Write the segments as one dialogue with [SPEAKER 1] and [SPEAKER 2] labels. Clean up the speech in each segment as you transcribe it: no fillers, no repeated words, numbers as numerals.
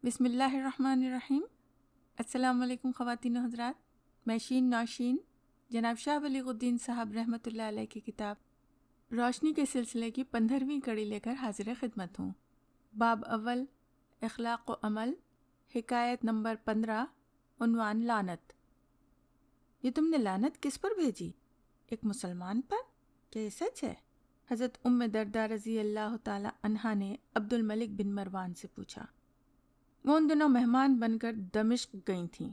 [SPEAKER 1] بسم اللہ الرحمن الرحیم۔ السلام علیکم خواتین و حضرات، میں شین نوشین جناب شاہ بلیغ الدین صاحب رحمۃ اللہ علیہ کی کتاب روشنی کے سلسلے کی 15ویں کڑی لے کر حاضر خدمت ہوں۔ باب اول، اخلاق و عمل، حکایت نمبر 15، عنوان لعنت۔ یہ تم نے لعنت کس پر بھیجی؟ ایک مسلمان پر؟ کیا یہ سچ ہے؟ حضرت ام درداء رضی اللہ تعالی عنہا نے عبد الملک بن مروان سے پوچھا۔ وہ ان دنوں مہمان بن کر دمشق گئی تھیں،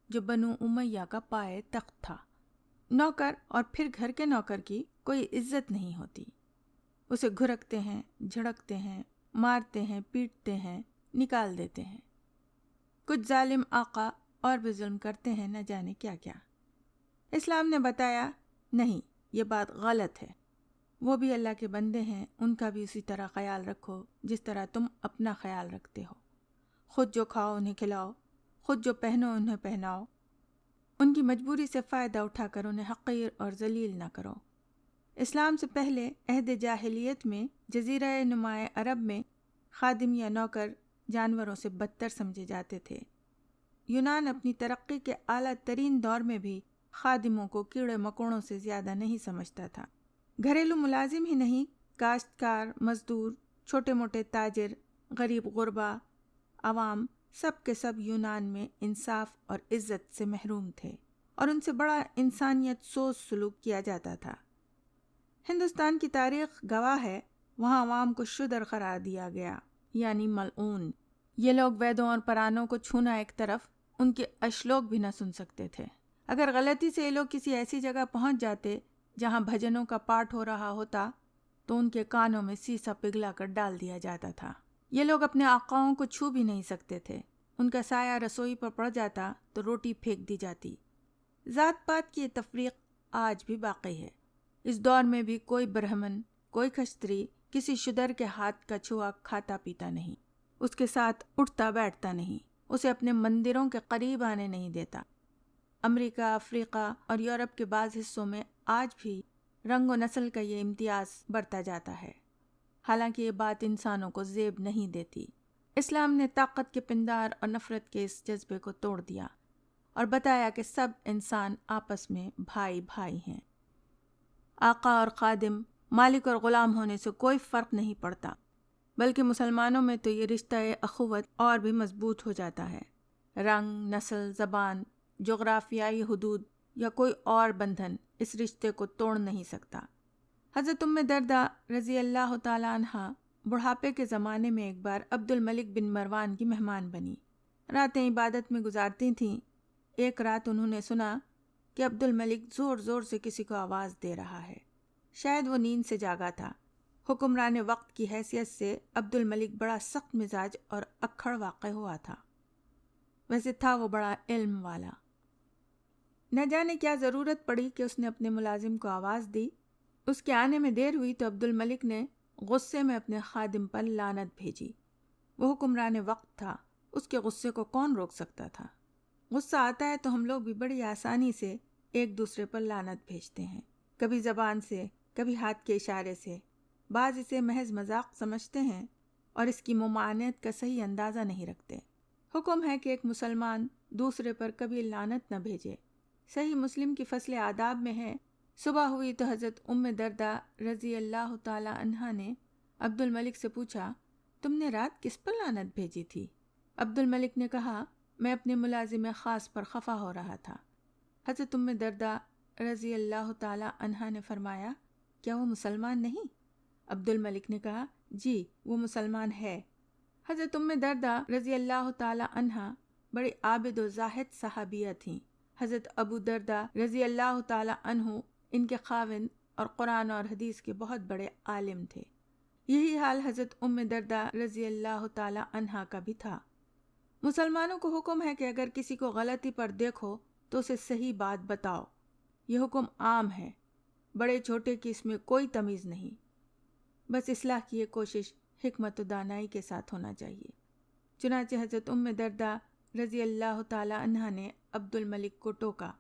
[SPEAKER 1] جو بنو امیہ کا پائے تخت تھا۔ نوکر اور پھر گھر کے نوکر کی کوئی عزت نہیں ہوتی، اسے گھرکتے ہیں، جھڑکتے ہیں، مارتے ہیں، پیٹتے ہیں، نکال دیتے ہیں۔ کچھ ظالم آقا اور بھی ظلم کرتے ہیں، نہ جانے کیا کیا۔ اسلام نے بتایا نہیں، یہ بات غلط ہے، وہ بھی اللہ کے بندے ہیں، ان کا بھی اسی طرح خیال رکھو جس طرح تم اپنا خیال رکھتے ہو۔ خود جو کھاؤ انہیں کھلاؤ، خود جو پہنو انہیں پہناؤ، ان کی مجبوری سے فائدہ اٹھا کر انہیں حقیر اور ذلیل نہ کرو۔ اسلام سے پہلے عہد جاہلیت میں جزیرہ نماء عرب میں خادم یا نوکر جانوروں سے بدتر سمجھے جاتے تھے۔ یونان اپنی ترقی کے اعلیٰ ترین دور میں بھی خادموں کو کیڑے مکوڑوں سے زیادہ نہیں سمجھتا تھا۔ گھریلو ملازم ہی نہیں، کاشتکار، مزدور، چھوٹے موٹے تاجر، غریب غربا، عوام، سب کے سب یونان میں انصاف اور عزت سے محروم تھے، اور ان سے بڑا انسانیت سوچ سلوک کیا جاتا تھا۔ ہندوستان کی تاریخ گواہ ہے، وہاں عوام کو شودر قرار دیا گیا، یعنی ملعون۔ یہ لوگ ویدوں اور پرانوں کو چھونا ایک طرف، ان کے اشلوک بھی نہ سن سکتے تھے۔ اگر غلطی سے یہ لوگ کسی ایسی جگہ پہنچ جاتے جہاں بھجنوں کا پاٹ ہو رہا ہوتا تو ان کے کانوں میں سیسا پگھلا کر ڈال دیا جاتا تھا۔ یہ لوگ اپنے آقاؤں کو چھو بھی نہیں سکتے تھے، ان کا سایہ رسوئی پر پڑ جاتا تو روٹی پھینک دی جاتی۔ ذات پات کی یہ تفریق آج بھی باقی ہے۔ اس دور میں بھی کوئی برہمن، کوئی کھستری کسی شودر کے ہاتھ کا چھوا کھاتا پیتا نہیں، اس کے ساتھ اٹھتا بیٹھتا نہیں، اسے اپنے مندروں کے قریب آنے نہیں دیتا۔ امریکہ، افریقہ اور یورپ کے بعض حصوں میں آج بھی رنگ و نسل کا یہ امتیاز بڑھتا جاتا ہے، حالانکہ یہ بات انسانوں کو زیب نہیں دیتی۔ اسلام نے طاقت کے پندار اور نفرت کے اس جذبے کو توڑ دیا اور بتایا کہ سب انسان آپس میں بھائی بھائی ہیں۔ آقا اور خادم، مالک اور غلام ہونے سے کوئی فرق نہیں پڑتا، بلکہ مسلمانوں میں تو یہ رشتہ اخوت اور بھی مضبوط ہو جاتا ہے۔ رنگ، نسل، زبان، جغرافیائی حدود یا کوئی اور بندھن اس رشتے کو توڑ نہیں سکتا۔ حضرت ام درداء رضی اللہ تعالی عنہا بڑھاپے کے زمانے میں ایک بار عبد الملک بن مروان کی مہمان بنی۔ راتیں عبادت میں گزارتی تھیں۔ ایک رات انہوں نے سنا کہ عبد الملک زور زور سے کسی کو آواز دے رہا ہے۔ شاید وہ نیند سے جاگا تھا۔ حکمران وقت کی حیثیت سے عبد الملک بڑا سخت مزاج اور اکھڑ واقع ہوا تھا، ویسے تھا وہ بڑا علم والا۔ نہ جانے کیا ضرورت پڑی کہ اس نے اپنے ملازم کو آواز دی۔ اس کے آنے میں دیر ہوئی تو عبد الملک نے غصے میں اپنے خادم پر لعنت بھیجی۔ وہ حکمران وقت تھا، اس کے غصے کو کون روک سکتا تھا؟ غصہ آتا ہے تو ہم لوگ بھی بڑی آسانی سے ایک دوسرے پر لعنت بھیجتے ہیں، کبھی زبان سے، کبھی ہاتھ کے اشارے سے۔ بعض اسے محض مذاق سمجھتے ہیں اور اس کی ممانعت کا صحیح اندازہ نہیں رکھتے۔ حکم ہے کہ ایک مسلمان دوسرے پر کبھی لعنت نہ بھیجے۔ صحیح مسلم کی فصل آداب میں ہے، صبح ہوئی تو حضرت ام درداء رضی اللہ تعالی عنہا نے عبد الملک سے پوچھا، تم نے رات کس پر لعنت بھیجی تھی؟ عبد الملک نے کہا، میں اپنے ملازم خاص پر خفا ہو رہا تھا۔ حضرت ام درداء رضی اللہ تعالی عنہا نے فرمایا، کیا وہ مسلمان نہیں؟ عبد الملک نے کہا، جی وہ مسلمان ہے۔ حضرت ام درداء رضی اللہ تعالی عنہا بڑی عابد و زاہد صحابیہ تھیں۔ حضرت ابو درداء رضی اللہ تعالی عنہ ان کے خاوند اور قرآن اور حدیث کے بہت بڑے عالم تھے۔ یہی حال حضرت ام درداء رضی اللہ تعالی عنہا کا بھی تھا۔ مسلمانوں کو حکم ہے کہ اگر کسی کو غلطی پر دیکھو تو اسے صحیح بات بتاؤ۔ یہ حکم عام ہے، بڑے چھوٹے کی اس میں کوئی تمیز نہیں، بس اصلاح کی یہ کوشش حکمت و دانائی کے ساتھ ہونا چاہیے۔ چنانچہ حضرت ام درداء رضی اللہ تعالی عنہا نے عبد الملک کو ٹوکا،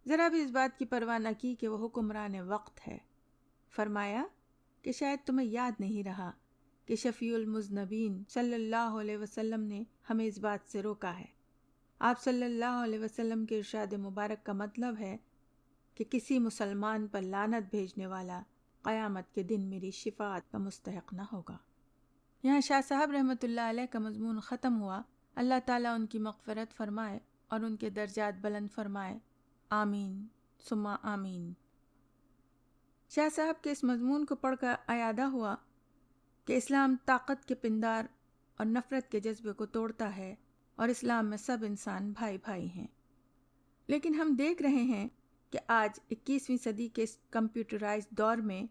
[SPEAKER 1] ذرا بھی اس بات کی پرواہ نہ کی کہ وہ حکمران وقت ہے۔ فرمایا کہ شاید تمہیں یاد نہیں رہا کہ شفیع المذنبین صلی اللہ علیہ وسلم نے ہمیں اس بات سے روکا ہے۔ آپ صلی اللہ علیہ وسلم کے ارشاد مبارک کا مطلب ہے کہ کسی مسلمان پر لعنت بھیجنے والا قیامت کے دن میری شفاعت کا مستحق نہ ہوگا۔ یہاں شاہ صاحب رحمۃ اللہ علیہ کا مضمون ختم ہوا۔ اللہ تعالیٰ ان کی مغفرت فرمائے اور ان کے درجات بلند فرمائے، آمین ثم آمین۔ شاہ صاحب کے اس مضمون کو پڑھ کر اعادہ ہوا کہ اسلام طاقت کے پندار اور نفرت کے جذبے کو توڑتا ہے اور اسلام میں سب انسان بھائی بھائی ہیں۔ لیکن ہم دیکھ رہے ہیں کہ آج 21ویں صدی کے اس کمپیوٹرائزڈ دور میں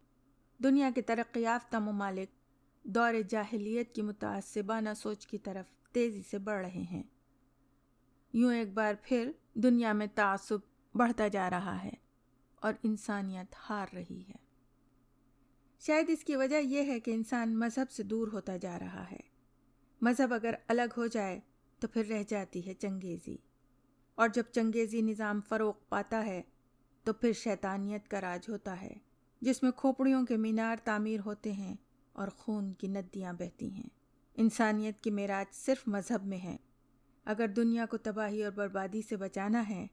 [SPEAKER 1] دنیا کے ترقی یافتہ ممالک دور جاہلیت کی متعصبانہ سوچ کی طرف تیزی سے بڑھ رہے ہیں۔ یوں ایک بار پھر دنیا میں تعصب بڑھتا جا رہا ہے اور انسانیت ہار رہی ہے۔ شاید اس کی وجہ یہ ہے کہ انسان مذہب سے دور ہوتا جا رہا ہے۔ مذہب اگر الگ ہو جائے تو پھر رہ جاتی ہے چنگیزی، اور جب چنگیزی نظام فروغ پاتا ہے تو پھر شیطانیت کا راج ہوتا ہے، جس میں کھوپڑیوں کے مینار تعمیر ہوتے ہیں اور خون کی ندیاں بہتی ہیں۔ انسانیت کی معراج صرف مذہب میں ہے۔ اگر دنیا کو تباہی اور بربادی سے بچانا ہے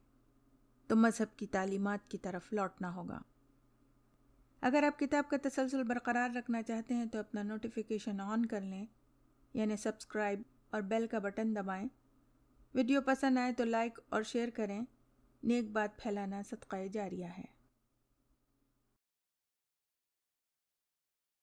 [SPEAKER 1] تو مذہب کی تعلیمات کی طرف لوٹنا ہوگا۔ اگر آپ کتاب کا تسلسل برقرار رکھنا چاہتے ہیں تو اپنا نوٹیفیکیشن آن کر لیں، یعنی سبسکرائب اور بیل کا بٹن دبائیں۔ ویڈیو پسند آئے تو لائک اور شیئر کریں۔ نیک بات پھیلانا صدقہ جاریہ ہے۔